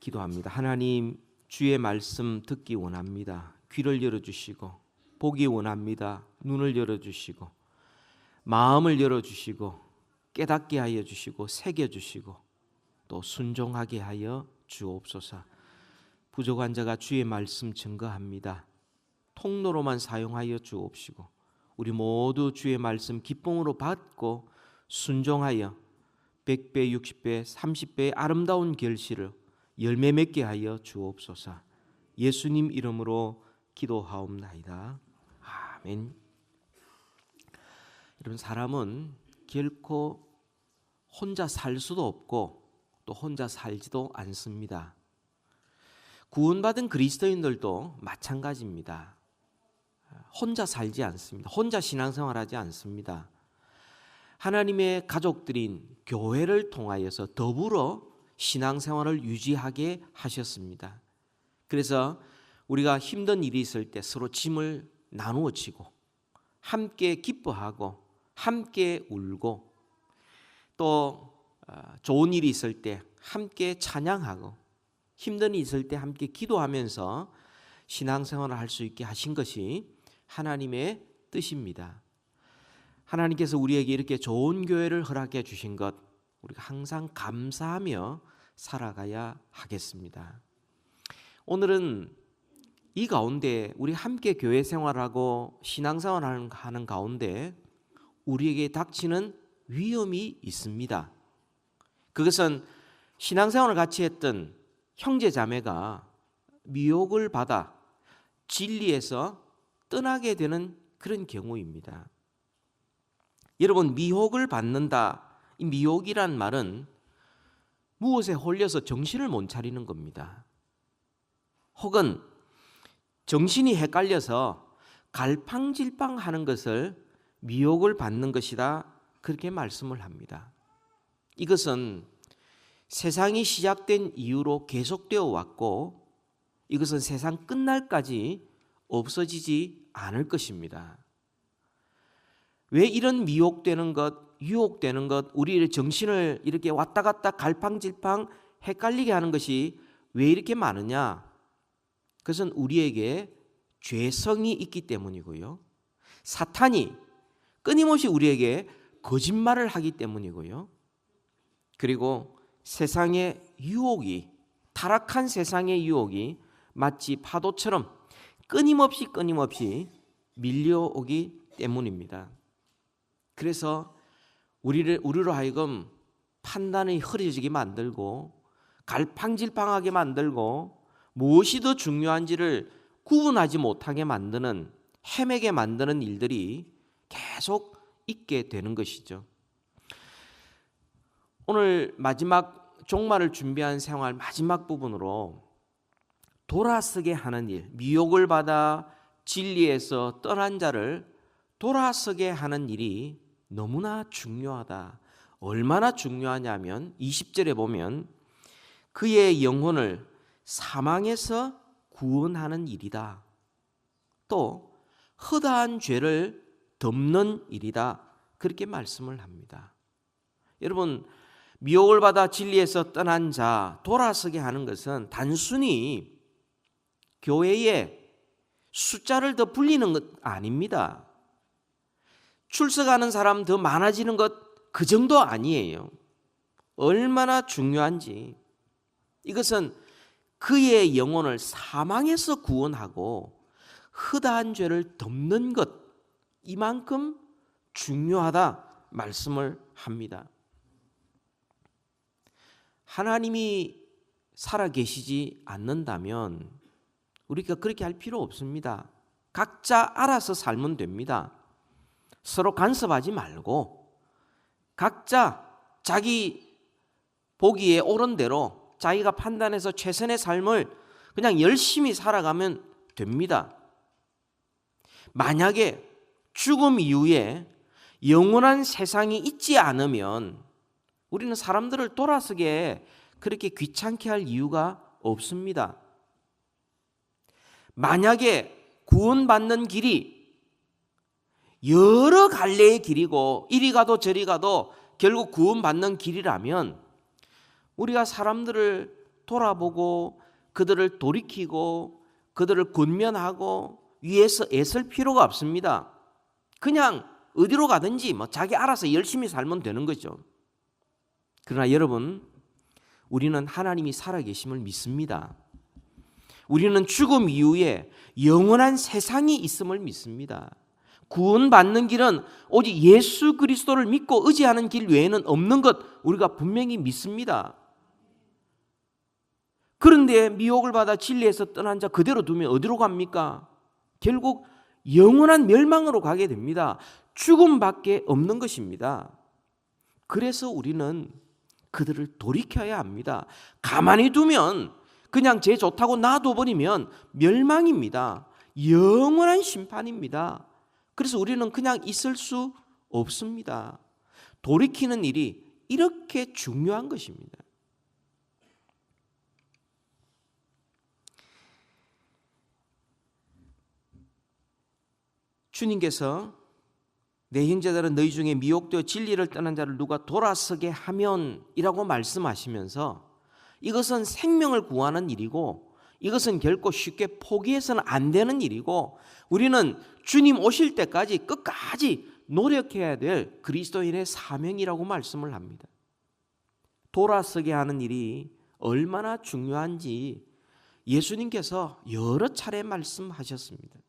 기도합니다. 하나님, 주의 말씀 듣기 원합니다. 귀를 열어주시고 보기 원합니다. 눈을 열어주시고 마음을 열어주시고 깨닫게 하여 주시고 새겨주시고 또 순종하게 하여 주옵소서. 부족한 자가 주의 말씀 증거합니다. 통로로만 사용하여 주옵시고 우리 모두 주의 말씀 기쁨으로 받고 순종하여 100배, 60배, 30배의 아름다운 결실을 열매 맺게 하여 주옵소서. 예수님 이름으로 기도하옵나이다. 아멘. 여러분, 사람은 결코 혼자 살 수도 없고 또 혼자 살지도 않습니다. 구원받은 그리스도인들도 마찬가지입니다. 혼자 살지 않습니다. 혼자 신앙생활하지 않습니다. 하나님의 가족들인 교회를 통하여서 더불어 신앙생활을 유지하게 하셨습니다. 그래서 우리가 힘든 일이 있을 때 서로 짐을 나누어 지고 함께 기뻐하고 함께 울고 또 좋은 일이 있을 때 함께 찬양하고 힘든 일이 있을 때 함께 기도하면서 신앙생활을 할 수 있게 하신 것이 하나님의 뜻입니다. 하나님께서 우리에게 이렇게 좋은 교회를 허락해 주신 것 우리가 항상 감사하며 살아가야 하겠습니다. 오늘은 이 가운데 우리 함께 교회 생활하고 신앙생활하는 가운데 우리에게 닥치는 위험이 있습니다. 그것은 신앙생활을 같이 했던 형제 자매가 미혹을 받아 진리에서 떠나게 되는 그런 경우입니다. 여러분, 미혹을 받는다. 이 미혹이란 말은 무엇에 홀려서 정신을 못 차리는 겁니다. 혹은 정신이 헷갈려서 갈팡질팡하는 것을 미혹을 받는 것이다. 그렇게 말씀을 합니다. 이것은 세상이 시작된 이후로 계속되어 왔고 이것은 세상 끝날까지 없어지지 않을 것입니다. 왜 이런 미혹되는 것, 유혹되는 것, 우리의 정신을 이렇게 왔다 갔다 갈팡질팡 헷갈리게 하는 것이 왜 이렇게 많으냐? 그것은 우리에게 죄성이 있기 때문이고요. 사탄이 끊임없이 우리에게 거짓말을 하기 때문이고요. 그리고 세상의 유혹이, 타락한 세상의 유혹이 마치 파도처럼 끊임없이 밀려오기 때문입니다. 그래서 우리로 하여금 판단이 흐려지게 만들고 갈팡질팡하게 만들고 무엇이 더 중요한지를 구분하지 못하게 만드는, 헤매게 만드는 일들이 계속 있게 되는 것이죠. 오늘 마지막 종말을 준비한 생활 마지막 부분으로 돌아서게 하는 일, 미혹을 받아 진리에서 떠난 자를 돌아서게 하는 일이 너무나 중요하다. 얼마나 중요하냐면 20절에 보면 그의 영혼을 사망에서 구원하는 일이다. 또 허다한 죄를 덮는 일이다. 그렇게 말씀을 합니다. 여러분, 미혹을 받아 진리에서 떠난 자 돌아서게 하는 것은 단순히 교회에 숫자를 더 불리는 것 아닙니다. 출석하는 사람 더 많아지는 것 그 정도 아니에요. 얼마나 중요한지. 이것은 그의 영혼을 사망에서 구원하고 허다한 죄를 덮는 것, 이만큼 중요하다 말씀을 합니다. 하나님이 살아계시지 않는다면 우리가 그렇게 할 필요 없습니다. 각자 알아서 살면 됩니다. 서로 간섭하지 말고 각자 자기 보기에 옳은 대로 자기가 판단해서 최선의 삶을 그냥 열심히 살아가면 됩니다. 만약에 죽음 이후에 영원한 세상이 있지 않으면 우리는 사람들을 돌아서게 그렇게 귀찮게 할 이유가 없습니다. 만약에 구원받는 길이 여러 갈래의 길이고 이리 가도 저리 가도 결국 구원받는 길이라면 우리가 사람들을 돌아보고 그들을 돌이키고 그들을 권면하고 위해서 애쓸 필요가 없습니다. 그냥 어디로 가든지 자기 알아서 열심히 살면 되는 거죠. 그러나 여러분, 우리는 하나님이 살아계심을 믿습니다. 우리는 죽음 이후에 영원한 세상이 있음을 믿습니다. 구원받는 길은 오직 예수 그리스도를 믿고 의지하는 길 외에는 없는 것 우리가 분명히 믿습니다. 그런데 미혹을 받아 진리에서 떠난 자 그대로 두면 어디로 갑니까? 결국 영원한 멸망으로 가게 됩니다. 죽음밖에 없는 것입니다. 그래서 우리는 그들을 돌이켜야 합니다. 가만히 두면 그냥 제 좋다고 놔둬버리면 멸망입니다. 영원한 심판입니다. 그래서 우리는 그냥 있을 수 없습니다. 돌이키는 일이 이렇게 중요한 것입니다. 주님께서 내 형제들은 너희 중에 미혹되어 진리를 떠난 자를 누가 돌아서게 하면 이라고 말씀하시면서 이것은 생명을 구하는 일이고 이것은 결코 쉽게 포기해서는 안 되는 일이고 우리는 주님 오실 때까지 끝까지 노력해야 될 그리스도인의 사명이라고 말씀을 합니다. 돌아서게 하는 일이 얼마나 중요한지 예수님께서 여러 차례 말씀하셨습니다.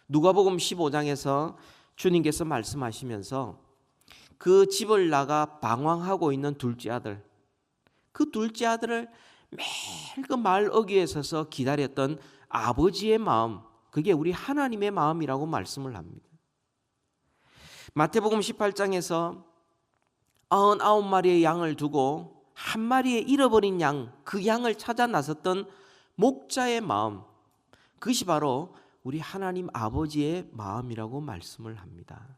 누가복음 15장에서 주님께서 말씀하시면서 그 집을 나가 방황하고 있는 둘째 아들, 그 둘째 아들을 매일 그 말 어귀에 서서 기다렸던 아버지의 마음, 그게 우리 하나님의 마음이라고 말씀을 합니다. 마태복음 18장에서 99마리의 양을 두고 한 마리의 잃어버린 양, 그 양을 찾아 나섰던 목자의 마음, 그것이 바로 우리 하나님 아버지의 마음이라고 말씀을 합니다.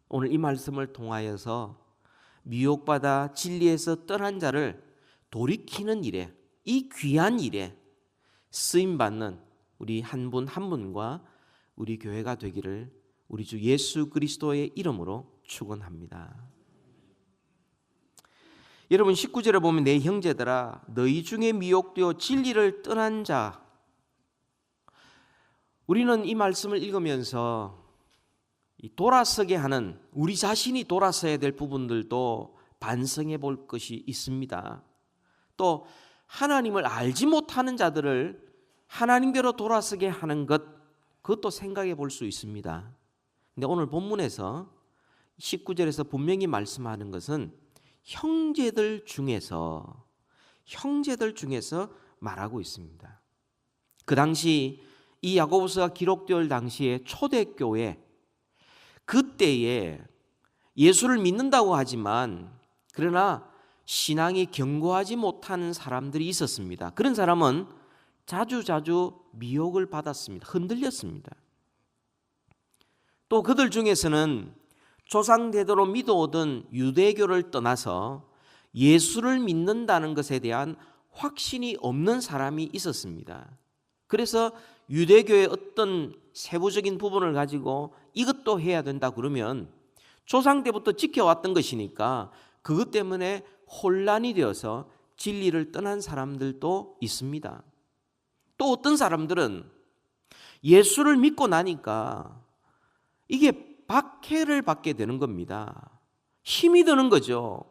오늘 이 말씀을 통하여서 미혹받아 진리에서 떠난 자를 돌이키는 일에, 이 귀한 일에 쓰임받는 우리 한 분 한 분과 우리 교회가 되기를 우리 주 예수 그리스도의 이름으로 축원합니다. 여러분 19절에 보면 내 형제들아 너희 중에 미혹되어 진리를 떠난 자, 우리는 이 말씀을 읽으면서 돌아서게 하는 우리 자신이 돌아서야 될 부분들도 반성해 볼 것이 있습니다. 또 하나님을 알지 못하는 자들을 하나님께로 돌아서게 하는 것, 그것도 생각해 볼 수 있습니다. 근데 오늘 본문에서 19절에서 분명히 말씀하는 것은 형제들 중에서 말하고 있습니다. 그 당시 이 야고보서가 기록될 당시에 초대교회, 그때에 예수를 믿는다고 하지만 그러나 신앙이 견고하지 못하는 사람들이 있었습니다. 그런 사람은 자주 미혹을 받았습니다. 흔들렸습니다. 또 그들 중에서는 조상대대로 믿어오던 유대교를 떠나서 예수를 믿는다는 것에 대한 확신이 없는 사람이 있었습니다. 그래서 유대교의 어떤 세부적인 부분을 가지고 이것도 해야 된다 그러면 조상 때부터 지켜왔던 것이니까 그것 때문에 혼란이 되어서 진리를 떠난 사람들도 있습니다. 또 어떤 사람들은 예수를 믿고 나니까 이게 박해를 받게 되는 겁니다. 힘이 드는 거죠.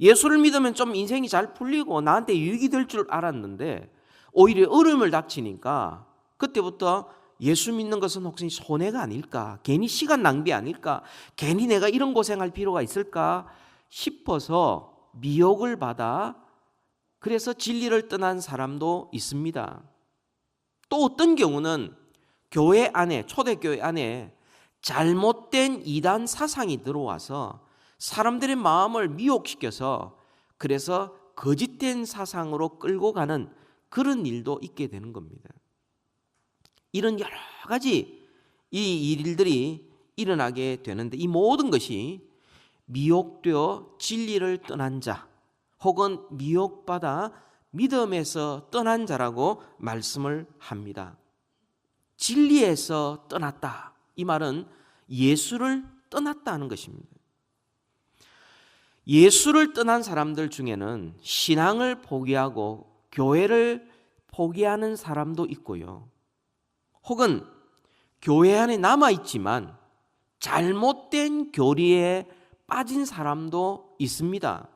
예수를 믿으면 좀 인생이 잘 풀리고 나한테 유익이 될 줄 알았는데 오히려 어려움을 닥치니까 그때부터 예수 믿는 것은 혹시 손해가 아닐까? 괜히 시간 낭비 아닐까? 괜히 내가 이런 고생할 필요가 있을까? 싶어서 미혹을 받아 그래서 진리를 떠난 사람도 있습니다. 또 어떤 경우는 교회 안에, 초대교회 안에 잘못된 이단 사상이 들어와서 사람들의 마음을 미혹시켜서 그래서 거짓된 사상으로 끌고 가는 그런 일도 있게 되는 겁니다. 이런 여러 가지 이 일들이 일어나게 되는데 이 모든 것이 미혹되어 진리를 떠난 자 혹은 미혹받아 믿음에서 떠난 자라고 말씀을 합니다. 진리에서 떠났다. 이 말은 예수를 떠났다는 것입니다. 예수를 떠난 사람들 중에는 신앙을 포기하고 교회를 포기하는 사람도 있고요. 혹은 교회 안에 남아있지만 잘못된 교리에 빠진 사람도 있습니다.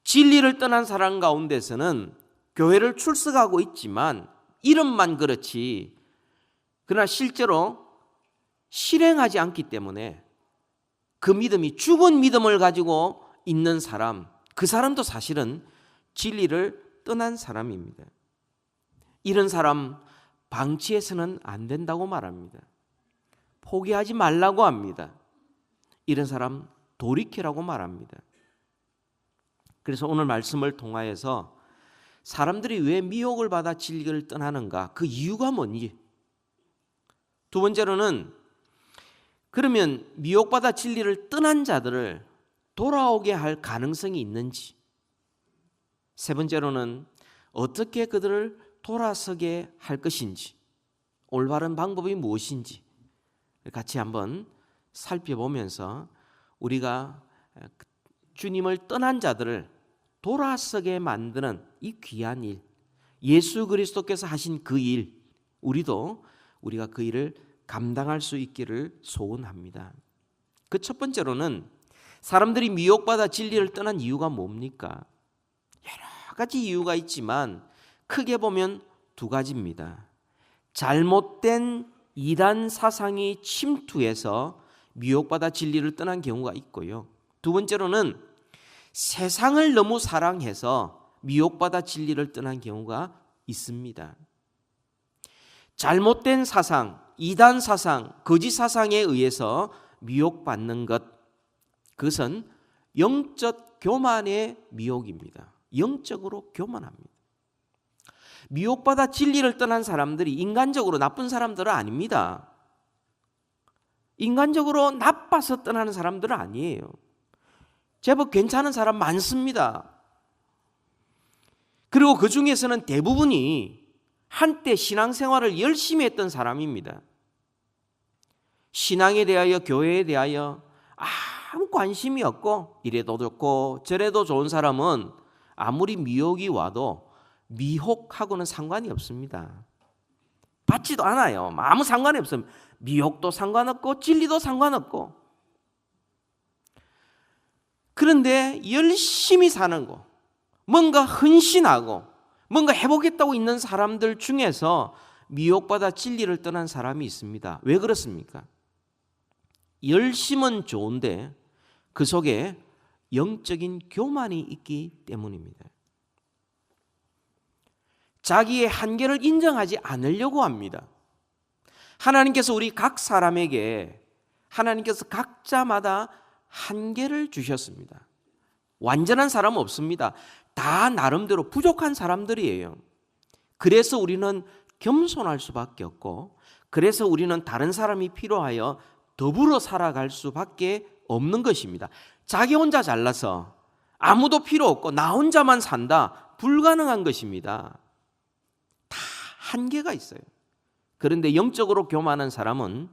진리를 떠난 사람 가운데서는 교회를 출석하고 있지만 이름만 그렇지, 그러나 실제로 실행하지 않기 때문에 그 믿음이 죽은 믿음을 가지고 있는 사람, 그 사람도 사실은 진리를 떠난 사람입니다. 이런 사람 방치해서는 안 된다고 말합니다. 포기하지 말라고 합니다. 이런 사람 돌이키라고 말합니다. 그래서 오늘 말씀을 통하여서 사람들이 왜 미혹을 받아 진리를 떠나는가, 그 이유가 뭔지, 두 번째로는 그러면 미혹받아 진리를 떠난 자들을 돌아오게 할 가능성이 있는지, 세 번째로는 어떻게 그들을 돌아서게 할 것인지, 올바른 방법이 무엇인지 같이 한번 살펴보면서 우리가 주님을 떠난 자들을 돌아서게 만드는 이 귀한 일, 예수 그리스도께서 하신 그 일, 우리가 그 일을 감당할 수 있기를 소원합니다. 그 첫 번째로는 사람들이 미혹받아 진리를 떠난 이유가 뭡니까? 여러 가지 이유가 있지만 크게 보면 두 가지입니다. 잘못된 이단 사상이 침투해서 미혹받아 진리를 떠난 경우가 있고요. 두 번째로는 세상을 너무 사랑해서 미혹받아 진리를 떠난 경우가 있습니다. 잘못된 사상, 이단 사상, 거짓 사상에 의해서 미혹받는 것, 그것은 영적 교만의 미혹입니다. 영적으로 교만합니다. 미혹받아 진리를 떠난 사람들이 인간적으로 나쁜 사람들은 아닙니다. 인간적으로 나빠서 떠나는 사람들은 아니에요. 제법 괜찮은 사람 많습니다. 그리고 그 중에서는 대부분이 한때 신앙생활을 열심히 했던 사람입니다. 신앙에 대하여, 교회에 대하여 아무 관심이 없고 이래도 좋고 저래도 좋은 사람은 아무리 미혹이 와도 미혹하고는 상관이 없습니다. 받지도 않아요. 아무 상관이 없어요. 미혹도 상관없고 진리도 상관없고. 그런데 열심히 사는 거, 뭔가 헌신하고 뭔가 해보겠다고 있는 사람들 중에서 미혹받아 진리를 떠난 사람이 있습니다. 왜 그렇습니까? 열심은 좋은데 그 속에 영적인 교만이 있기 때문입니다. 자기의 한계를 인정하지 않으려고 합니다. 하나님께서 우리 각 사람에게, 하나님께서 각자마다 한계를 주셨습니다. 완전한 사람은 없습니다. 다 나름대로 부족한 사람들이에요. 그래서 우리는 겸손할 수밖에 없고, 그래서 우리는 다른 사람이 필요하여 더불어 살아갈 수밖에 없는 것입니다. 자기 혼자 잘나서 아무도 필요 없고 나 혼자만 산다, 불가능한 것입니다. 다 한계가 있어요. 그런데 영적으로 교만한 사람은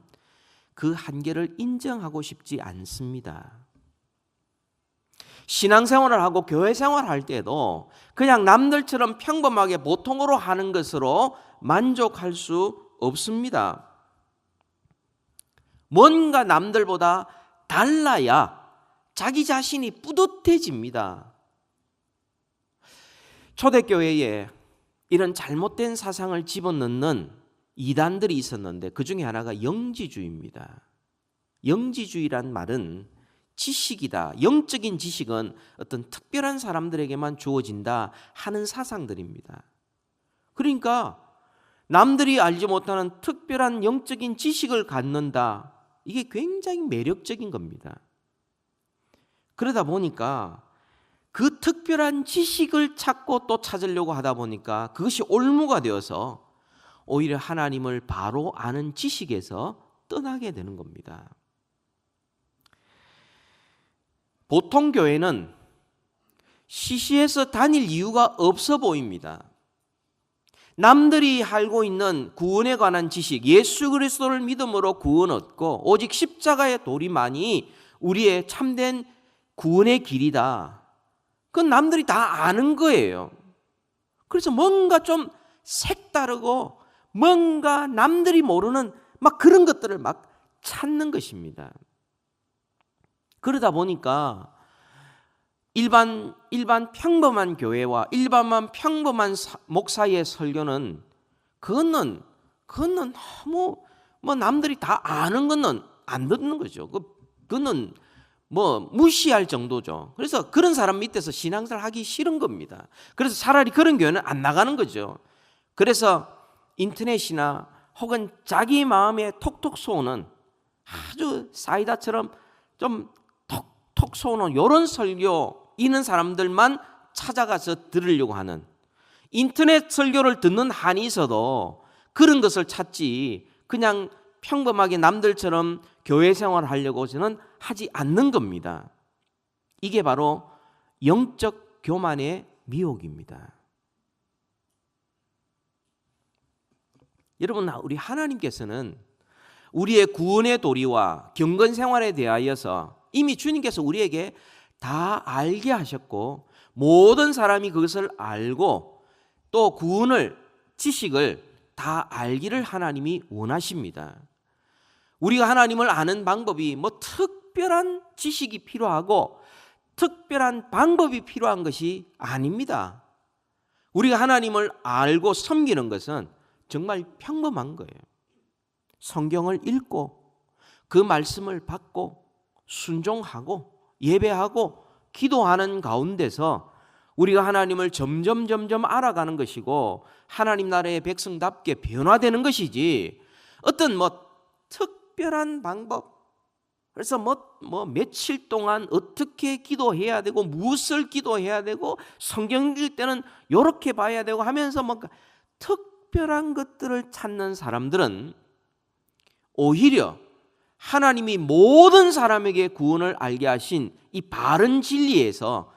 그 한계를 인정하고 싶지 않습니다. 신앙생활을 하고 교회 생활할 때도 그냥 남들처럼 평범하게 보통으로 하는 것으로 만족할 수 없습니다. 뭔가 남들보다 달라야 자기 자신이 뿌듯해집니다. 초대교회에 이런 잘못된 사상을 집어넣는 이단들이 있었는데 그 중에 하나가 영지주의입니다. 영지주의란 말은 지식이다. 영적인 지식은 어떤 특별한 사람들에게만 주어진다 하는 사상들입니다. 그러니까 남들이 알지 못하는 특별한 영적인 지식을 갖는다. 이게 굉장히 매력적인 겁니다. 그러다 보니까 그 특별한 지식을 찾고 또 찾으려고 하다 보니까 그것이 올무가 되어서 오히려 하나님을 바로 아는 지식에서 떠나게 되는 겁니다. 보통 교회는 시시해서 다닐 이유가 없어 보입니다. 남들이 알고 있는 구원에 관한 지식, 예수 그리스도를 믿음으로 구원 얻고 오직 십자가의 도리만이 우리의 참된 구원의 길이다. 그건 남들이 다 아는 거예요. 그래서 뭔가 좀 색다르고 뭔가 남들이 모르는 막 그런 것들을 막 찾는 것입니다. 그러다 보니까 일반 평범한 교회와 평범한 목사의 설교는 그거는 너무 뭐 남들이 다 아는 거는 안 듣는 거죠. 그거는 뭐 무시할 정도죠. 그래서 그런 사람 밑에서 신앙생활 하기 싫은 겁니다. 그래서 차라리 그런 교회는 안 나가는 거죠. 그래서 인터넷이나 혹은 자기 마음에 톡톡 쏘는 아주 사이다처럼 좀 톡톡 쏘는 이런 설교 있는 사람들만 찾아가서 들으려고 하는, 인터넷 설교를 듣는 한이 있어도 그런 것을 찾지 그냥 평범하게 남들처럼 교회 생활을 하려고 저는 하지 않는 겁니다. 이게 바로 영적 교만의 미혹입니다. 여러분, 우리 하나님께서는 우리의 구원의 도리와 경건 생활에 대하여서 이미 주님께서 우리에게 다 알게 하셨고, 모든 사람이 그것을 알고 또 구원을, 지식을 다 알기를 하나님이 원하십니다. 우리가 하나님을 아는 방법이 뭐 특별한 지식이 필요하고 특별한 방법이 필요한 것이 아닙니다. 우리가 하나님을 알고 섬기는 것은 정말 평범한 거예요. 성경을 읽고 그 말씀을 받고 순종하고 예배하고 기도하는 가운데서 우리가 하나님을 점점 알아가는 것이고 하나님 나라의 백성답게 변화되는 것이지, 어떤 특별한 방법, 그래서 며칠 동안 어떻게 기도해야 되고 무엇을 기도해야 되고 성경 읽을 때는 이렇게 봐야 되고 하면서 특별한 것들을 찾는 사람들은 오히려 하나님이 모든 사람에게 구원을 알게 하신 이 바른 진리에서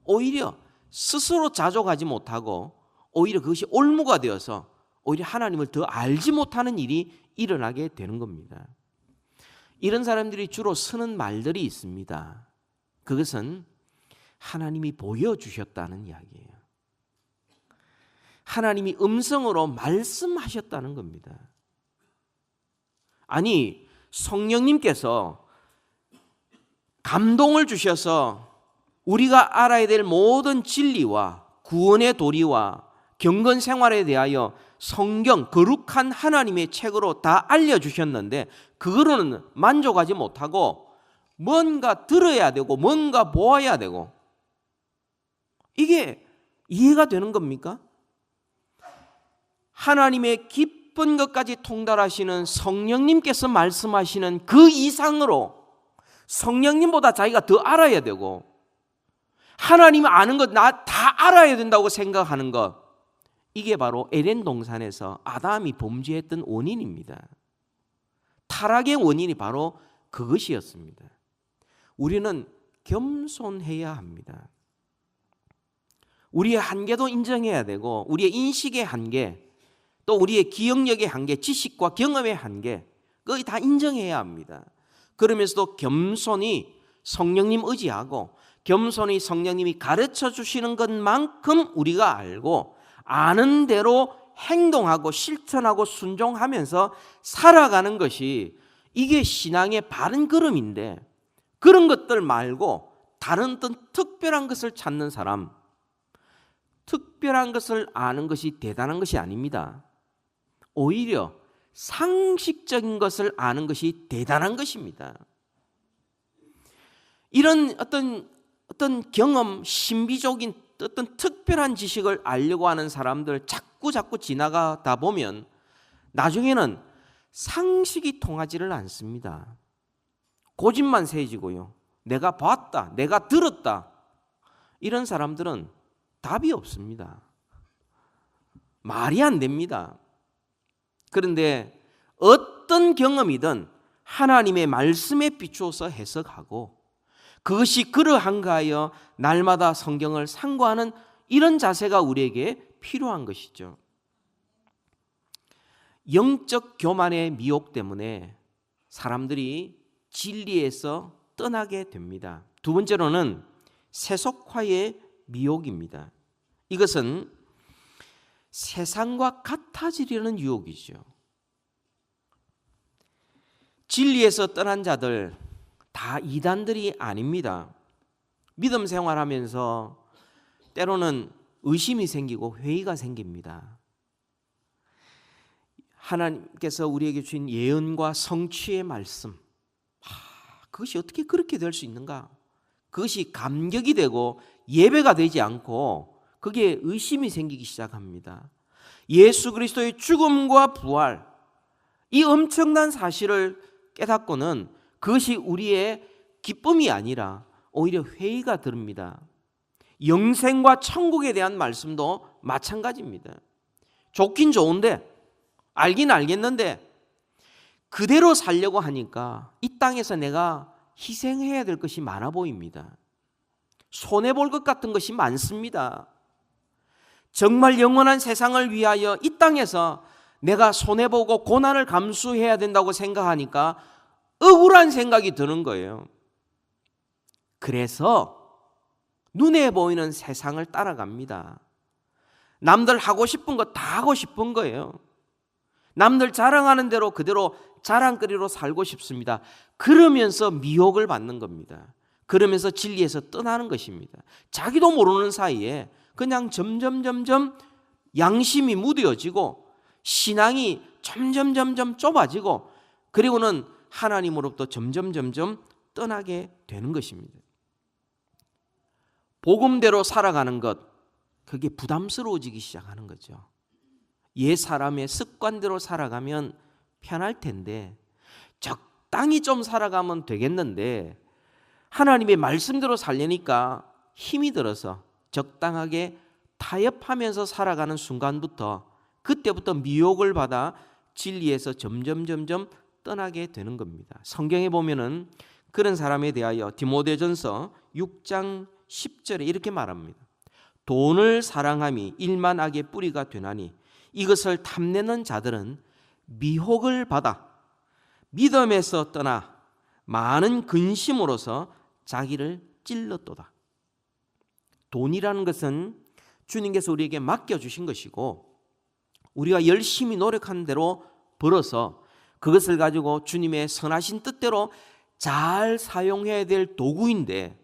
오히려 스스로 자족하지 못하고 오히려 그것이 올무가 되어서 오히려 하나님을 더 알지 못하는 일이 일어나게 되는 겁니다. 이런 사람들이 주로 쓰는 말들이 있습니다. 그것은 하나님이 보여주셨다는 이야기예요. 하나님이 음성으로 말씀하셨다는 겁니다. 아니, 성령님께서 감동을 주셔서 우리가 알아야 될 모든 진리와 구원의 도리와 경건 생활에 대하여 성경, 거룩한 하나님의 책으로 다 알려주셨는데 그거로는 만족하지 못하고 뭔가 들어야 되고 뭔가 보아야 되고, 이게 이해가 되는 겁니까? 하나님의 깊은 것까지 통달하시는 성령님께서 말씀하시는 그 이상으로 성령님보다 자기가 더 알아야 되고, 하나님 아는 것 나 다 알아야 된다고 생각하는 것, 이게 바로 에덴 동산에서 아담이 범죄했던 원인입니다. 타락의 원인이 바로 그것이었습니다. 우리는 겸손해야 합니다. 우리의 한계도 인정해야 되고 우리의 인식의 한계, 또 우리의 기억력의 한계, 지식과 경험의 한계, 그거 다 인정해야 합니다. 그러면서도 겸손히 성령님 의지하고 겸손히 성령님이 가르쳐 주시는 것만큼 우리가 알고 아는 대로 행동하고 실천하고 순종하면서 살아가는 것이, 이게 신앙의 바른 걸음인데, 그런 것들 말고 다른 어떤 특별한 것을 찾는 사람, 특별한 것을 아는 것이 대단한 것이 아닙니다. 오히려 상식적인 것을 아는 것이 대단한 것입니다. 이런 어떤 경험, 신비적인 어떤 특별한 지식을 알려고 하는 사람들 자꾸 지나가다 보면 나중에는 상식이 통하지를 않습니다. 고집만 세지고요. 내가 봤다, 내가 들었다, 이런 사람들은 답이 없습니다. 말이 안 됩니다. 그런데 어떤 경험이든 하나님의 말씀에 비추어서 해석하고 그것이 그러한가 하여 날마다 성경을 상고하는 이런 자세가 우리에게 필요한 것이죠. 영적 교만의 미혹 때문에 사람들이 진리에서 떠나게 됩니다. 두 번째로는 세속화의 미혹입니다. 이것은 세상과 같아지려는 유혹이죠. 진리에서 떠난 자들 다 이단들이 아닙니다. 믿음 생활하면서 때로는 의심이 생기고 회의가 생깁니다. 하나님께서 우리에게 주신 예언과 성취의 말씀, 그것이 어떻게 그렇게 될 수 있는가? 그것이 감격이 되고 예배가 되지 않고 거기에 의심이 생기기 시작합니다. 예수 그리스도의 죽음과 부활, 이 엄청난 사실을 깨닫고는 그것이 우리의 기쁨이 아니라 오히려 회의가 듭니다. 영생과 천국에 대한 말씀도 마찬가지입니다. 좋긴 좋은데, 알긴 알겠는데 그대로 살려고 하니까 이 땅에서 내가 희생해야 될 것이 많아 보입니다. 손해볼 것 같은 것이 많습니다. 정말 영원한 세상을 위하여 이 땅에서 내가 손해보고 고난을 감수해야 된다고 생각하니까 억울한 생각이 드는 거예요. 그래서 눈에 보이는 세상을 따라갑니다. 남들 하고 싶은 거 다 하고 싶은 거예요. 남들 자랑하는 대로 그대로 자랑거리로 살고 싶습니다. 그러면서 미혹을 받는 겁니다. 그러면서 진리에서 떠나는 것입니다. 자기도 모르는 사이에 그냥 점점 양심이 무뎌지고 신앙이 점점 좁아지고 그리고는 하나님으로부터 점점 떠나게 되는 것입니다. 복음대로 살아가는 것, 그게 부담스러워지기 시작하는 거죠. 옛 사람의 습관대로 살아가면 편할 텐데 적당히 좀 살아가면 되겠는데 하나님의 말씀대로 살려니까 힘이 들어서 적당하게 타협하면서 살아가는 순간부터 그때부터 미혹을 받아 진리에서 점점 떠나게 되는 겁니다. 성경에 보면은 그런 사람에 대하여 디모데전서 6장 10절에 이렇게 말합니다. 돈을 사랑함이 일만 악의 뿌리가 되나니 이것을 탐내는 자들은 미혹을 받아 믿음에서 떠나 많은 근심으로서 자기를 찔렀도다. 돈이라는 것은 주님께서 우리에게 맡겨주신 것이고 우리가 열심히 노력한 대로 벌어서 그것을 가지고 주님의 선하신 뜻대로 잘 사용해야 될 도구인데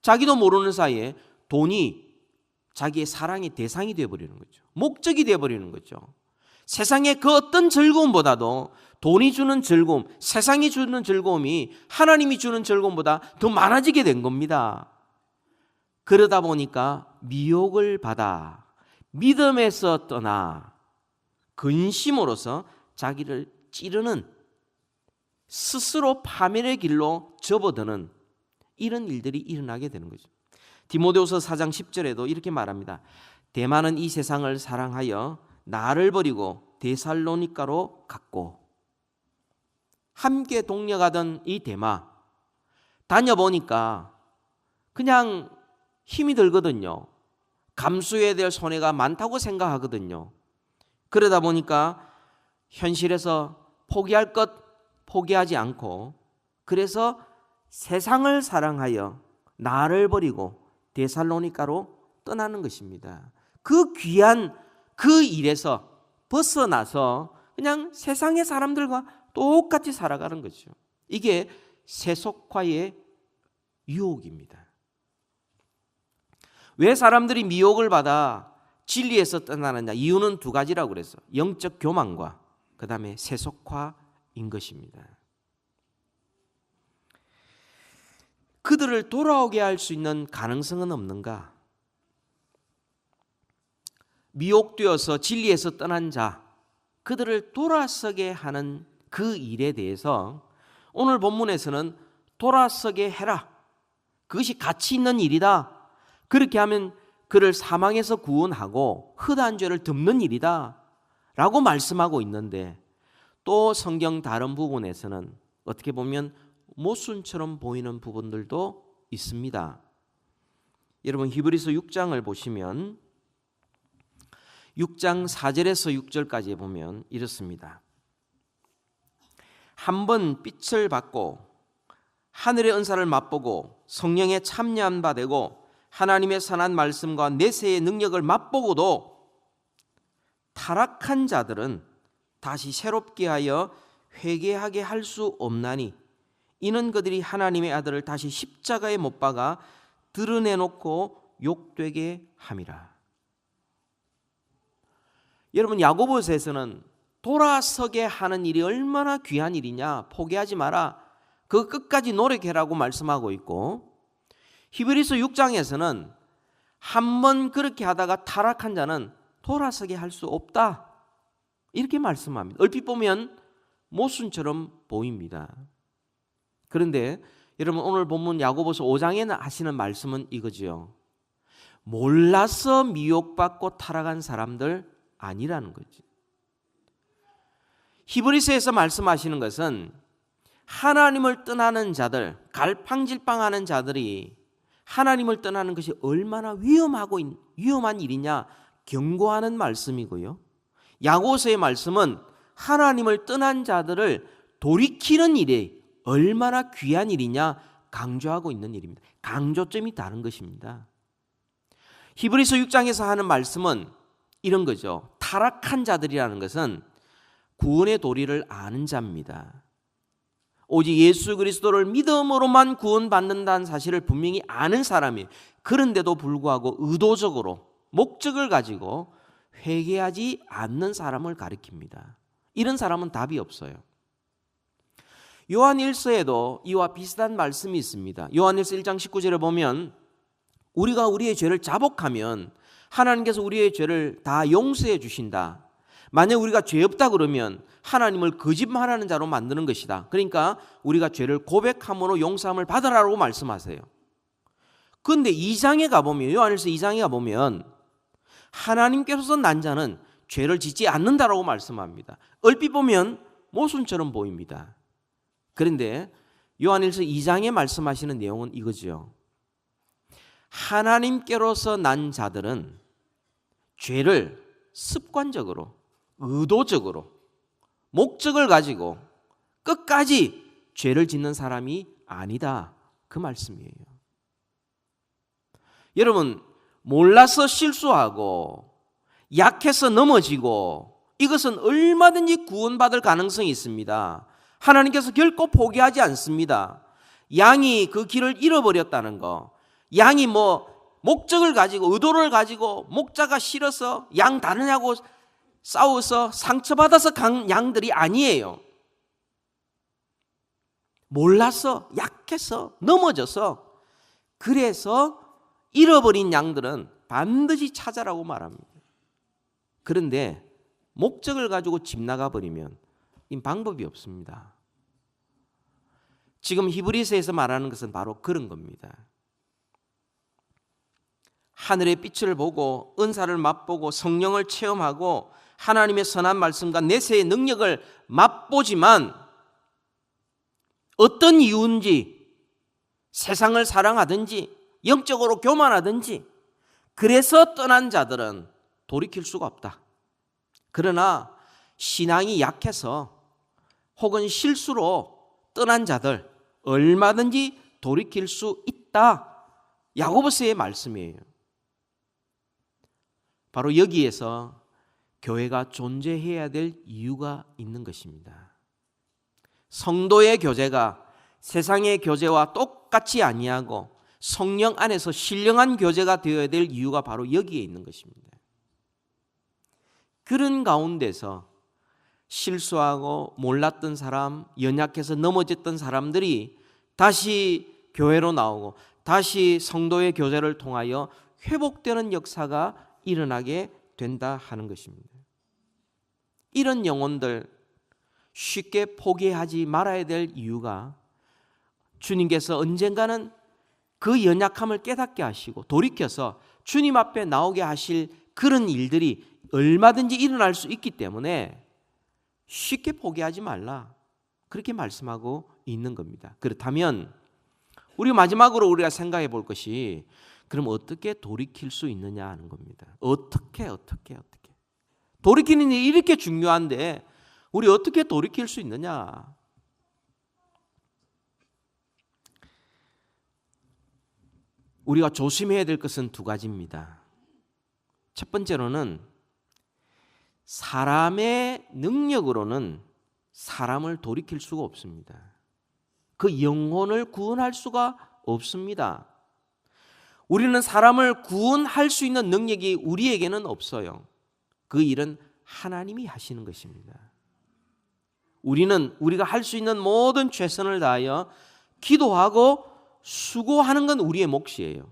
자기도 모르는 사이에 돈이 자기의 사랑의 대상이 되어버리는 거죠. 목적이 되어버리는 거죠. 세상의 그 어떤 즐거움보다도 돈이 주는 즐거움, 세상이 주는 즐거움이 하나님이 주는 즐거움보다 더 많아지게 된 겁니다. 그러다 보니까 미혹을 받아 믿음에서 떠나 근심으로서 자기를 찌르는 스스로 파멸의 길로 접어드는 이런 일들이 일어나게 되는 거죠. 디모데후서 4장 10절에도 이렇게 말합니다. 데마는 이 세상을 사랑하여 나를 버리고 데살로니가로 갔고 함께 동력하던 이 데마 다녀보니까 그냥 힘이 들거든요. 감수해야 될 손해가 많다고 생각하거든요. 그러다 보니까 현실에서 포기할 것 포기하지 않고 그래서 세상을 사랑하여 나를 버리고 데살로니가로 떠나는 것입니다. 그 귀한 그 일에서 벗어나서 그냥 세상의 사람들과 똑같이 살아가는 거죠. 이게 세속화의 유혹입니다. 왜 사람들이 미혹을 받아 진리에서 떠나느냐? 이유는 두 가지라고 그랬어요. 영적 교만과 그 다음에 세속화인 것입니다. 그들을 돌아오게 할 수 있는 가능성은 없는가? 미혹되어서 진리에서 떠난 자, 그들을 돌아서게 하는 그 일에 대해서 오늘 본문에서는 돌아서게 해라. 그것이 가치 있는 일이다. 그렇게 하면 그를 사망에서 구원하고 허다한 죄를 덮는 일이다 라고 말씀하고 있는데 또 성경 다른 부분에서는 어떻게 보면 모순처럼 보이는 부분들도 있습니다. 여러분 히브리서 6장을 보시면 6장 4절에서 6절까지 보면 이렇습니다. 한 번 빛을 받고 하늘의 은사를 맛보고 성령에 참여한 바 되고 하나님의 선한 말씀과 내세의 능력을 맛보고도 타락한 자들은 다시 새롭게 하여 회개하게 할 수 없나니 이는 그들이 하나님의 아들을 다시 십자가에 못 박아 드러내놓고 욕되게 함이라. 여러분, 야고보서에서는 돌아서게 하는 일이 얼마나 귀한 일이냐, 포기하지 마라, 그 끝까지 노력해라고 말씀하고 있고, 히브리서 6장에서는 한번 그렇게 하다가 타락한 자는 돌아서게 할 수 없다, 이렇게 말씀합니다. 얼핏 보면 모순처럼 보입니다. 그런데 여러분, 오늘 본문 야고보서 5장에 하시는 말씀은 이거지요. 몰라서 미혹받고 타락한 사람들 아니라는 거지. 히브리서에서 말씀하시는 것은 하나님을 떠나는 자들, 갈팡질팡하는 자들이 하나님을 떠나는 것이 얼마나 위험한 일이냐 경고하는 말씀이고요. 야고보서의 말씀은 하나님을 떠난 자들을 돌이키는 일이 얼마나 귀한 일이냐 강조하고 있는 일입니다. 강조점이 다른 것입니다. 히브리서 6장에서 하는 말씀은 이런 거죠. 타락한 자들이라는 것은 구원의 도리를 아는 자입니다. 오직 예수 그리스도를 믿음으로만 구원받는다는 사실을 분명히 아는 사람이에요. 그런데도 불구하고 의도적으로 목적을 가지고 회개하지 않는 사람을 가리킵니다. 이런 사람은 답이 없어요. 요한 1서에도 이와 비슷한 말씀이 있습니다. 요한 1서 1장 19절에 보면 우리가 우리의 죄를 자복하면 하나님께서 우리의 죄를 다 용서해 주신다. 만약 우리가 죄 없다 그러면 하나님을 거짓말하는 자로 만드는 것이다. 그러니까 우리가 죄를 고백함으로 용서함을 받으라고 말씀하세요. 그런데 2장에 가보면, 요한일서 2장에 가보면 하나님께서 난 자는 죄를 짓지 않는다라고 말씀합니다. 얼핏 보면 모순처럼 보입니다. 그런데 요한일서 2장에 말씀하시는 내용은 이거죠. 하나님께로서 난 자들은 죄를 습관적으로, 의도적으로, 목적을 가지고 끝까지 죄를 짓는 사람이 아니다, 그 말씀이에요. 여러분, 몰라서 실수하고 약해서 넘어지고 이것은 얼마든지 구원받을 가능성이 있습니다. 하나님께서 결코 포기하지 않습니다. 양이 그 길을 잃어버렸다는 거, 양이 목적을 가지고 의도를 가지고 목자가 싫어서 양 다르냐고 싸워서 상처받아서 간 양들이 아니에요. 몰라서 약해서 넘어져서, 그래서 잃어버린 양들은 반드시 찾아라고 말합니다. 그런데 목적을 가지고 집 나가버리면 이 방법이 없습니다. 지금 히브리서에서 말하는 것은 바로 그런 겁니다. 하늘의 빛을 보고 은사를 맛보고 성령을 체험하고 하나님의 선한 말씀과 내세의 능력을 맛보지만 어떤 이유인지, 세상을 사랑하든지 영적으로 교만하든지 그래서 떠난 자들은 돌이킬 수가 없다. 그러나 신앙이 약해서 혹은 실수로 떠난 자들 얼마든지 돌이킬 수 있다. 야고보서의 말씀이에요. 바로 여기에서 교회가 존재해야 될 이유가 있는 것입니다. 성도의 교제가 세상의 교제와 똑같이 아니하고 성령 안에서 신령한 교제가 되어야 될 이유가 바로 여기에 있는 것입니다. 그런 가운데서 실수하고 몰랐던 사람, 연약해서 넘어졌던 사람들이 다시 교회로 나오고 다시 성도의 교제를 통하여 회복되는 역사가 일어나게 된다 하는 것입니다. 이런 영혼들 쉽게 포기하지 말아야 될 이유가 주님께서 언젠가는 그 연약함을 깨닫게 하시고 돌이켜서 주님 앞에 나오게 하실 그런 일들이 얼마든지 일어날 수 있기 때문에 쉽게 포기하지 말라, 그렇게 말씀하고 있는 겁니다. 그렇다면 우리 마지막으로 우리가 생각해 볼 것이, 그럼 어떻게 돌이킬 수 있느냐 하는 겁니다. 어떻게 돌이키는 일이 이렇게 중요한데 우리 어떻게 돌이킬 수 있느냐? 우리가 조심해야 될 것은 두 가지입니다. 첫 번째로는 사람의 능력으로는 사람을 돌이킬 수가 없습니다. 그 영혼을 구원할 수가 없습니다. 우리는 사람을 구원할 수 있는 능력이 우리에게는 없어요. 그 일은 하나님이 하시는 것입니다. 우리가 할 수 있는 모든 최선을 다하여 기도하고 수고하는 건 우리의 몫이에요.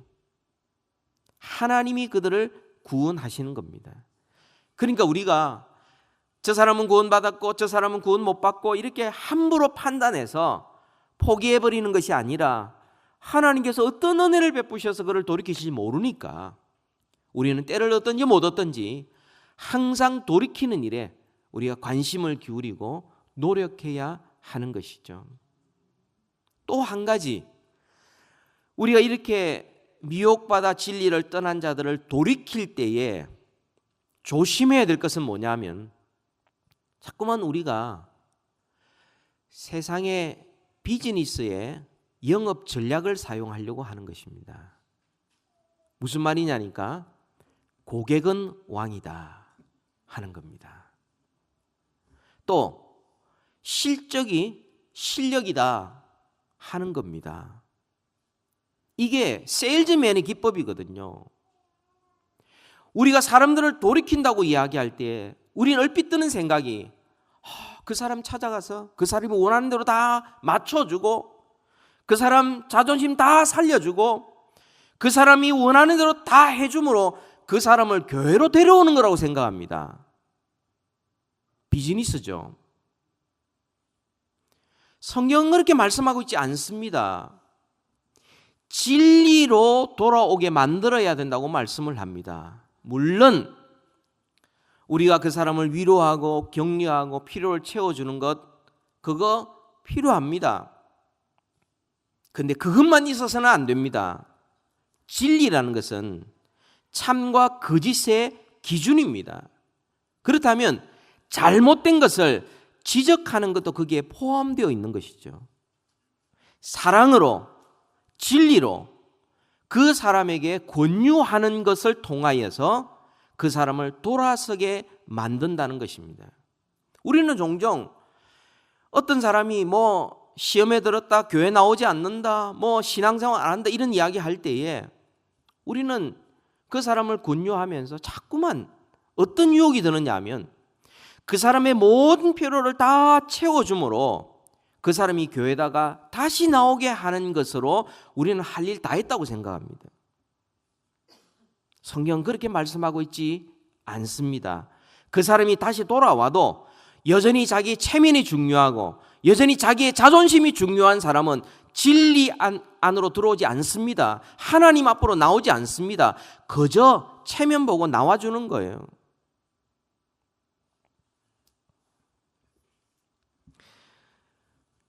하나님이 그들을 구원하시는 겁니다. 그러니까 우리가 저 사람은 구원받았고 저 사람은 구원 못 받고 이렇게 함부로 판단해서 포기해버리는 것이 아니라 하나님께서 어떤 은혜를 베푸셔서 그를 돌이키실지 모르니까 우리는 때를 얻든지 못 얻든지 항상 돌이키는 일에 우리가 관심을 기울이고 노력해야 하는 것이죠. 또 한 가지, 우리가 이렇게 미혹받아 진리를 떠난 자들을 돌이킬 때에 조심해야 될 것은 뭐냐면 자꾸만 우리가 세상의 비즈니스에 영업 전략을 사용하려고 하는 것입니다. 무슨 말이냐니까 고객은 왕이다 하는 겁니다. 또 실적이 실력이다 하는 겁니다. 이게 세일즈맨의 기법이거든요. 우리가 사람들을 돌이킨다고 이야기할 때 우리는 얼핏 드는 생각이 그 사람 찾아가서 그 사람이 원하는 대로 다 맞춰주고 그 사람 자존심 다 살려주고 그 사람이 원하는 대로 다 해줌으로 그 사람을 교회로 데려오는 거라고 생각합니다. 비즈니스죠. 성경은 그렇게 말씀하고 있지 않습니다. 진리로 돌아오게 만들어야 된다고 말씀을 합니다. 물론 우리가 그 사람을 위로하고 격려하고 필요를 채워주는 것 그거 필요합니다. 근데 그것만 있어서는 안 됩니다. 진리라는 것은 참과 거짓의 기준입니다. 그렇다면 잘못된 것을 지적하는 것도 거기에 포함되어 있는 것이죠. 사랑으로 진리로 그 사람에게 권유하는 것을 통하여서 그 사람을 돌아서게 만든다는 것입니다. 우리는 종종 어떤 사람이 시험에 들었다, 교회 나오지 않는다, 신앙생활 안 한다 이런 이야기 할 때에 우리는 그 사람을 권유하면서 자꾸만 어떤 유혹이 드느냐 하면 그 사람의 모든 필요를 다 채워줌으로 그 사람이 교회에다가 다시 나오게 하는 것으로 우리는 할 일 다 했다고 생각합니다. 성경은 그렇게 말씀하고 있지 않습니다. 그 사람이 다시 돌아와도 여전히 자기 체면이 중요하고 여전히 자기의 자존심이 중요한 사람은 진리 안으로 들어오지 않습니다. 하나님 앞으로 나오지 않습니다. 그저 체면 보고 나와주는 거예요.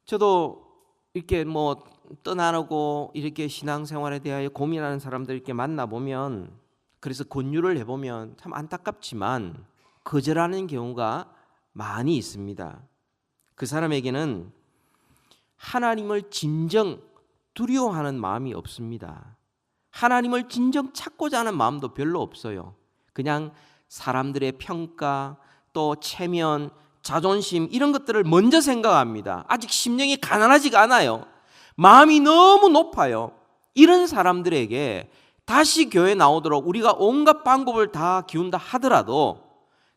저도 이렇게 떠나고 이렇게 신앙생활에 대하여 고민하는 사람들 이렇게 만나보면 그래서 권유를 해보면 참 안타깝지만 거절하는 경우가 많이 있습니다. 그 사람에게는 하나님을 진정 두려워하는 마음이 없습니다. 하나님을 진정 찾고자 하는 마음도 별로 없어요. 그냥 사람들의 평가, 또 체면, 자존심 이런 것들을 먼저 생각합니다. 아직 심령이 가난하지가 않아요. 마음이 너무 높아요. 이런 사람들에게 다시 교회 나오도록 우리가 온갖 방법을 다 기운다 하더라도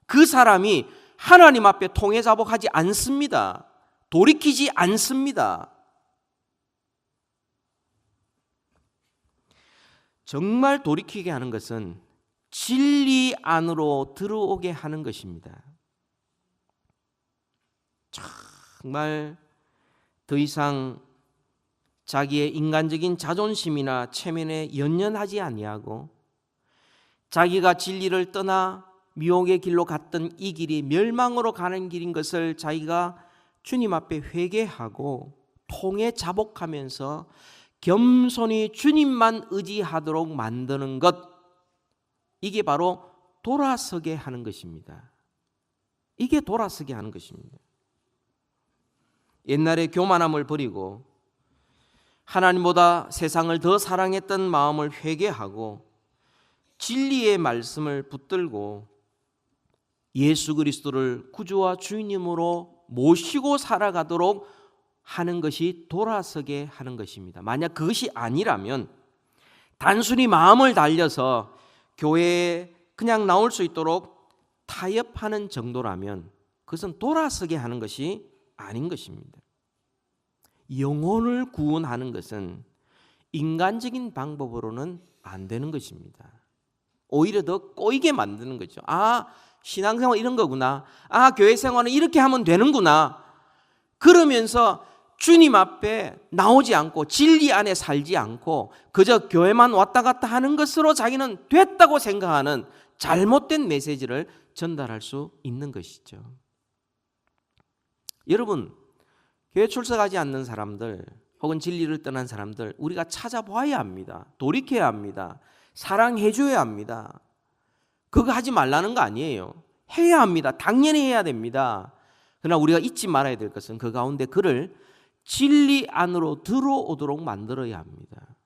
그 사람이 하나님 앞에 통회자복하지 않습니다. 돌이키지 않습니다. 정말 돌이키게 하는 것은 진리 안으로 들어오게 하는 것입니다. 정말 더 이상 자기의 인간적인 자존심이나 체면에 연연하지 아니하고 자기가 진리를 떠나 미혹의 길로 갔던 이 길이 멸망으로 가는 길인 것을 자기가 주님 앞에 회개하고 통에 자복하면서 겸손히 주님만 의지하도록 만드는 것, 이게 바로 돌아서게 하는 것입니다. 이게 돌아서게 하는 것입니다. 옛날에 교만함을 버리고 하나님보다 세상을 더 사랑했던 마음을 회개하고 진리의 말씀을 붙들고 예수 그리스도를 구주와 주님으로 모시고 살아가도록 하는 것이 돌아서게 하는 것입니다. 만약 그것이 아니라면 단순히 마음을 달려서 교회에 그냥 나올 수 있도록 타협하는 정도라면 그것은 돌아서게 하는 것이 아닌 것입니다. 영혼을 구원하는 것은 인간적인 방법으로는 안 되는 것입니다. 오히려 더 꼬이게 만드는 거죠. 아, 신앙생활 이런 거구나. 아, 교회 생활은 이렇게 하면 되는구나. 그러면서 주님 앞에 나오지 않고 진리 안에 살지 않고 그저 교회만 왔다 갔다 하는 것으로 자기는 됐다고 생각하는 잘못된 메시지를 전달할 수 있는 것이죠. 여러분, 교회 출석하지 않는 사람들 혹은 진리를 떠난 사람들 우리가 찾아봐야 합니다. 돌이켜야 합니다. 사랑해 줘야 합니다. 그거 하지 말라는 거 아니에요. 해야 합니다. 당연히 해야 됩니다. 그러나 우리가 잊지 말아야 될 것은 그 가운데 그를 진리 안으로 들어오도록 만들어야 합니다.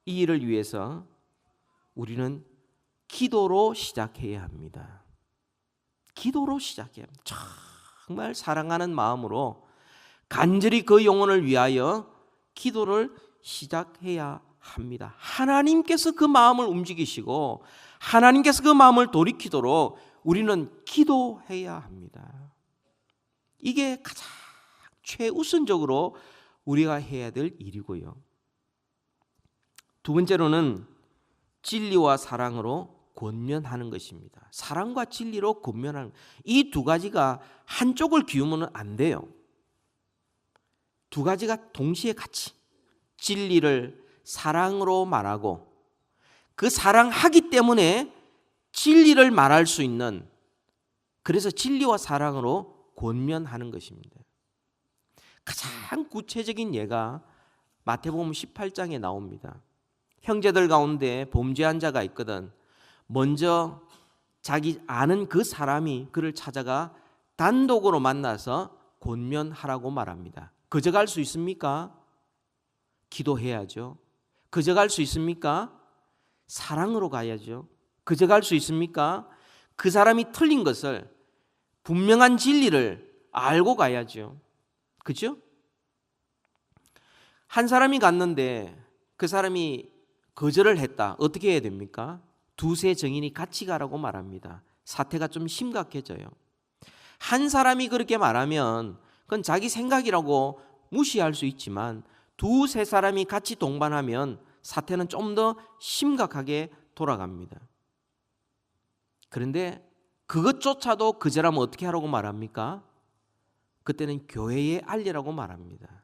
이 일을 위해서 우리는 기도로 시작해야 합니다. 기도로 시작해야 합니다. 정말 사랑하는 마음으로 간절히 그 영혼을 위하여 기도를 시작해야 합니다. 하나님께서 그 마음을 움직이시고 하나님께서 그 마음을 돌이키도록 우리는 기도해야 합니다. 이게 가장 최우선적으로 우리가 해야 될 일이고요. 두 번째로는 진리와 사랑으로 권면하는 것입니다. 사랑과 진리로 권면하는 이 두 가지가 한쪽을 기우면 안 돼요. 두 가지가 동시에 같이 진리를 사랑으로 말하고 그 사랑하기 때문에 진리를 말할 수 있는 그래서 진리와 사랑으로 권면하는 것입니다. 가장 구체적인 예가 마태복음 18장에 나옵니다. 형제들 가운데 범죄한 자가 있거든 먼저 자기 아는 그 사람이 그를 찾아가 단독으로 만나서 권면하라고 말합니다. 그저 갈 수 있습니까? 기도해야죠. 그저 갈 수 있습니까? 사랑으로 가야죠. 그저 갈 수 있습니까? 그 사람이 틀린 것을 분명한 진리를 알고 가야죠. 그죠? 한 사람이 갔는데 그 사람이 거절을 했다. 어떻게 해야 됩니까? 두세 증인이 같이 가라고 말합니다. 사태가 좀 심각해져요. 한 사람이 그렇게 말하면 그건 자기 생각이라고 무시할 수 있지만 두세 사람이 같이 동반하면 사태는 좀 더 심각하게 돌아갑니다. 그런데 그것조차도 거절하면 어떻게 하라고 말합니까? 그때는 교회에 알리라고 말합니다.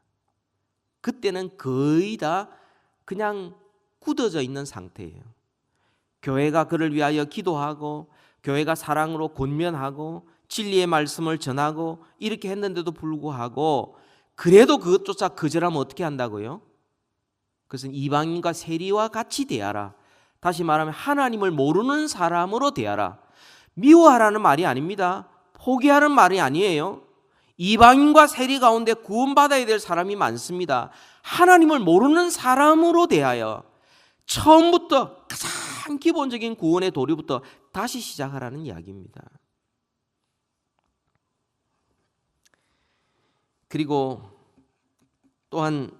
그때는 거의 다 그냥 굳어져 있는 상태예요. 교회가 그를 위하여 기도하고 교회가 사랑으로 권면하고 진리의 말씀을 전하고 이렇게 했는데도 불구하고 그래도 그것조차 거절하면 어떻게 한다고요? 그것은 이방인과 세리와 같이 대하라. 다시 말하면 하나님을 모르는 사람으로 대하라. 미워하라는 말이 아닙니다. 포기하는 말이 아니에요. 이방인과 세리 가운데 구원받아야 될 사람이 많습니다. 하나님을 모르는 사람으로 대하여 처음부터 가장 기본적인 구원의 도리부터 다시 시작하라는 이야기입니다. 그리고 또한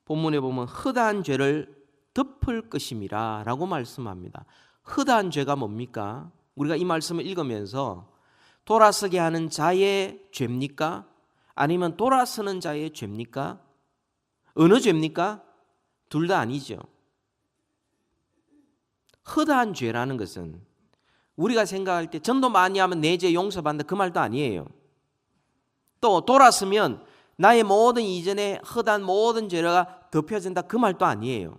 본문에 보면 허다한 죄를 덮을 것임이라 라고 말씀합니다. 허다한 죄가 뭡니까? 우리가 이 말씀을 읽으면서 돌아서게 하는 자의 죄입니까? 아니면 돌아서는 자의 죄입니까? 어느 죄입니까? 둘 다 아니죠. 허다한 죄라는 것은 우리가 생각할 때 전도 많이 하면 내 죄 용서받는다 그 말도 아니에요. 또 돌아서면 나의 모든 이전의 허다한 모든 죄가 덮여진다 그 말도 아니에요.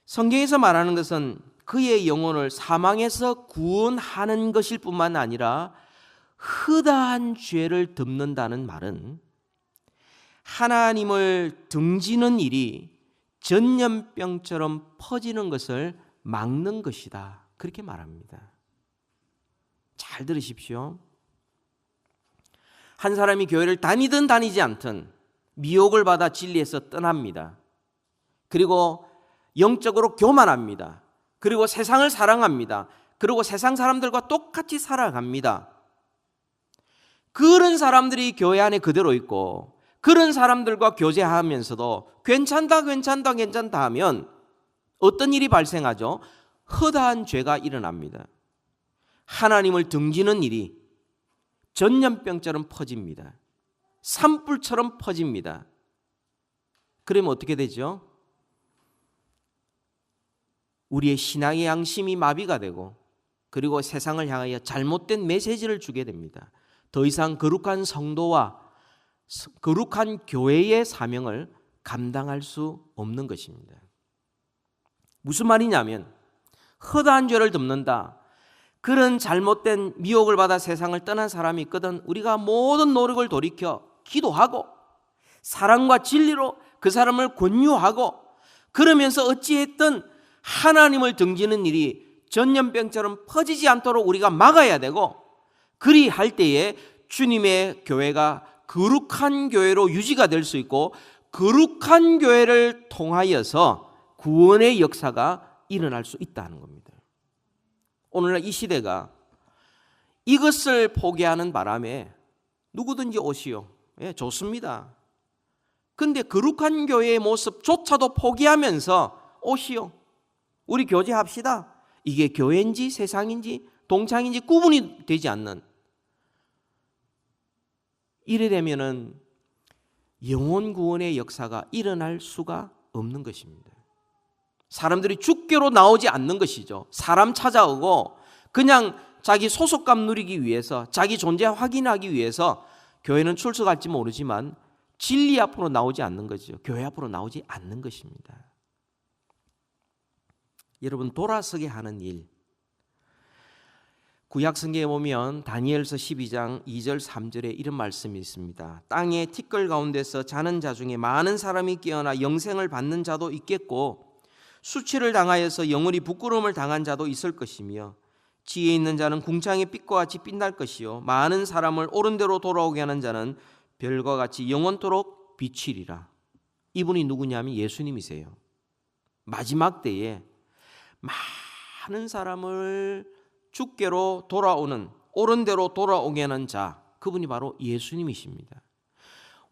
성경에서 말하는 것은 그의 영혼을 사망에서 구원하는 것일 뿐만 아니라 허다한 죄를 덮는다는 말은 하나님을 등지는 일이 전염병처럼 퍼지는 것을 막는 것이다. 그렇게 말합니다. 잘 들으십시오. 한 사람이 교회를 다니든 다니지 않든 미혹을 받아 진리에서 떠납니다. 그리고 영적으로 교만합니다. 그리고 세상을 사랑합니다. 그리고 세상 사람들과 똑같이 살아갑니다. 그런 사람들이 교회 안에 그대로 있고 그런 사람들과 교제하면서도 괜찮다 하면 어떤 일이 발생하죠? 허다한 죄가 일어납니다. 하나님을 등지는 일이 전염병처럼 퍼집니다. 산불처럼 퍼집니다. 그러면 어떻게 되죠? 우리의 신앙의 양심이 마비가 되고 그리고 세상을 향하여 잘못된 메시지를 주게 됩니다. 더 이상 거룩한 성도와 거룩한 교회의 사명을 감당할 수 없는 것입니다. 무슨 말이냐면 허다한 죄를 덮는다. 그런 잘못된 미혹을 받아 세상을 떠난 사람이 있거든 우리가 모든 노력을 돌이켜 기도하고 사랑과 진리로 그 사람을 권유하고 그러면서 어찌했든 하나님을 등지는 일이 전염병처럼 퍼지지 않도록 우리가 막아야 되고 그리할 때에 주님의 교회가 거룩한 교회로 유지가 될 수 있고 거룩한 교회를 통하여서 구원의 역사가 일어날 수 있다는 겁니다. 오늘날 이 시대가 이것을 포기하는 바람에 누구든지 오시오. 예, 좋습니다. 근데 거룩한 교회의 모습조차도 포기하면서 오시오. 우리 교제합시다. 이게 교회인지 세상인지 동창인지 구분이 되지 않는 이래 되면은 영혼 구원의 역사가 일어날 수가 없는 것입니다. 사람들이 주교로 나오지 않는 것이죠. 사람 찾아오고 그냥 자기 소속감 누리기 위해서 자기 존재 확인하기 위해서 교회는 출석할지 모르지만 진리 앞으로 나오지 않는 거죠. 교회 앞으로 나오지 않는 것입니다. 여러분 돌아서게 하는 일 구약 성경에 보면 다니엘서 12장 2절 3절에 이런 말씀이 있습니다. 땅의 티끌 가운데서 자는 자 중에 많은 사람이 깨어나 영생을 받는 자도 있겠고 수치를 당하여서 영원히 부끄러움을 당한 자도 있을 것이며 지혜 있는 자는 궁창의 빛과 같이 빛날 것이요 많은 사람을 옳은 대로 돌아오게 하는 자는 별과 같이 영원토록 비치리라. 이분이 누구냐면 예수님이세요. 마지막 때에 많은 사람을 주께로 돌아오는 옳은 대로 돌아오게 하는 자 그분이 바로 예수님이십니다.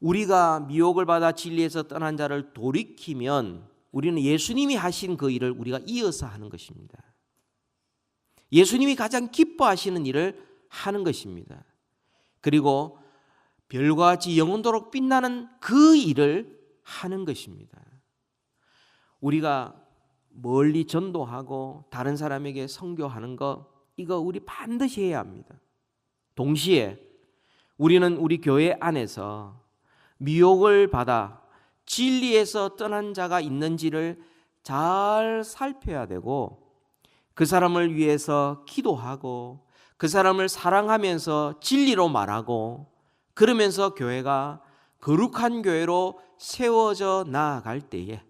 우리가 미혹을 받아 진리에서 떠난 자를 돌이키면 우리는 예수님이 하신 그 일을 우리가 이어서 하는 것입니다. 예수님이 가장 기뻐하시는 일을 하는 것입니다. 그리고 별과 같이 영원토록 빛나는 그 일을 하는 것입니다. 우리가 멀리 전도하고 다른 사람에게 선교하는 것 이거 우리 반드시 해야 합니다. 동시에 우리는 우리 교회 안에서 미혹을 받아 진리에서 떠난 자가 있는지를 잘 살펴야 되고 그 사람을 위해서 기도하고 그 사람을 사랑하면서 진리로 말하고 그러면서 교회가 거룩한 교회로 세워져 나아갈 때에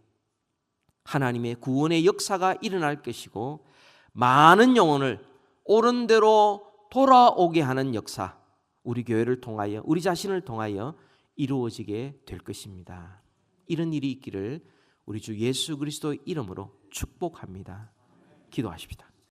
하나님의 구원의 역사가 일어날 것이고 많은 영혼을 옳은 대로 돌아오게 하는 역사 우리 교회를 통하여 우리 자신을 통하여 이루어지게 될 것입니다. 이런 일이 있기를 우리 주 예수 그리스도의 이름으로 축복합니다. 기도하십시다.